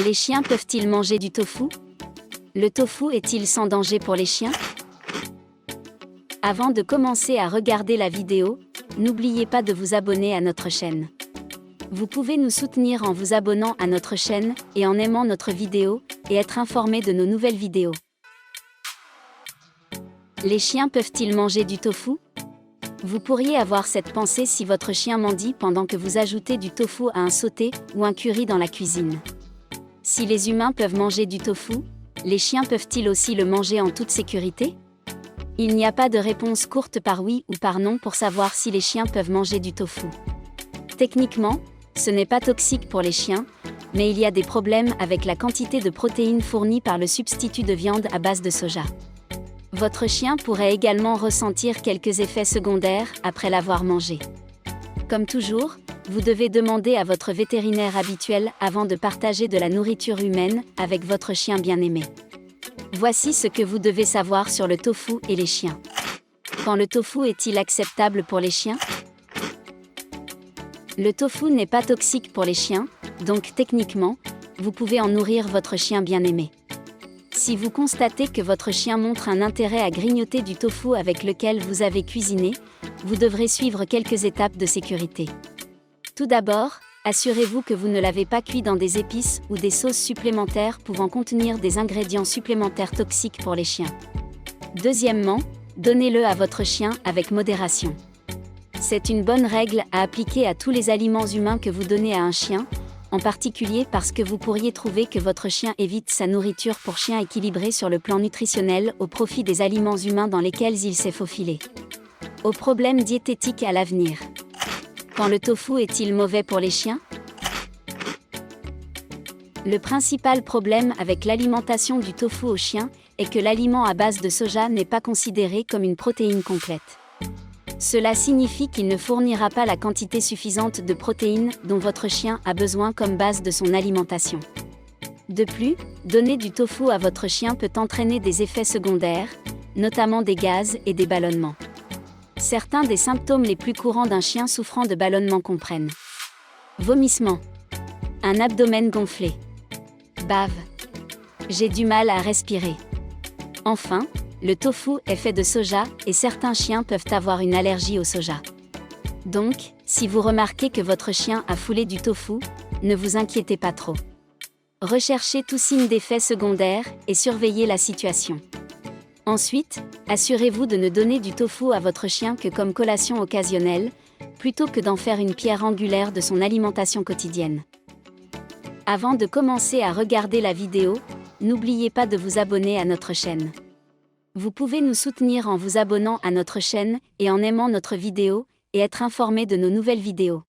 Les chiens peuvent-ils manger du tofu? Le tofu est-il sans danger pour les chiens? Avant de commencer à regarder la vidéo, n'oubliez pas de vous abonner à notre chaîne. Vous pouvez nous soutenir en vous abonnant à notre chaîne et en aimant notre vidéo et être informé de nos nouvelles vidéos. Les chiens peuvent-ils manger du tofu? Vous pourriez avoir cette pensée si votre chien mendie pendant que vous ajoutez du tofu à un sauté ou un curry dans la cuisine. Si les humains peuvent manger du tofu, les chiens peuvent-ils aussi le manger en toute sécurité? Il n'y a pas de réponse courte par oui ou par non pour savoir si les chiens peuvent manger du tofu. Techniquement, ce n'est pas toxique pour les chiens, mais il y a des problèmes avec la quantité de protéines fournies par le substitut de viande à base de soja. Votre chien pourrait également ressentir quelques effets secondaires après l'avoir mangé. Comme toujours, vous devez demander à votre vétérinaire habituel avant de partager de la nourriture humaine avec votre chien bien-aimé. Voici ce que vous devez savoir sur le tofu et les chiens. Quand le tofu est-il acceptable pour les chiens? Le tofu n'est pas toxique pour les chiens, donc techniquement, vous pouvez en nourrir votre chien bien-aimé. Si vous constatez que votre chien montre un intérêt à grignoter du tofu avec lequel vous avez cuisiné, vous devrez suivre quelques étapes de sécurité. Tout d'abord, assurez-vous que vous ne l'avez pas cuit dans des épices ou des sauces supplémentaires pouvant contenir des ingrédients supplémentaires toxiques pour les chiens. Deuxièmement, donnez-le à votre chien avec modération. C'est une bonne règle à appliquer à tous les aliments humains que vous donnez à un chien, en particulier parce que vous pourriez trouver que votre chien évite sa nourriture pour chien équilibrée sur le plan nutritionnel au profit des aliments humains dans lesquels il s'est faufilé. Aux problèmes diététiques à l'avenir. Quand le tofu est-il mauvais pour les chiens? Le principal problème avec l'alimentation du tofu aux chiens est que l'aliment à base de soja n'est pas considéré comme une protéine complète. Cela signifie qu'il ne fournira pas la quantité suffisante de protéines dont votre chien a besoin comme base de son alimentation. De plus, donner du tofu à votre chien peut entraîner des effets secondaires, notamment des gaz et des ballonnements. Certains des symptômes les plus courants d'un chien souffrant de ballonnement comprennent vomissement, un abdomen gonflé, bave, j'ai du mal à respirer. Enfin, le tofu est fait de soja et certains chiens peuvent avoir une allergie au soja. Donc, si vous remarquez que votre chien a foulé du tofu, ne vous inquiétez pas trop. Recherchez tout signe d'effet secondaire et surveillez la situation. Ensuite, assurez-vous de ne donner du tofu à votre chien que comme collation occasionnelle, plutôt que d'en faire une pierre angulaire de son alimentation quotidienne. Avant de commencer à regarder la vidéo, n'oubliez pas de vous abonner à notre chaîne. Vous pouvez nous soutenir en vous abonnant à notre chaîne et en aimant notre vidéo, et être informé de nos nouvelles vidéos.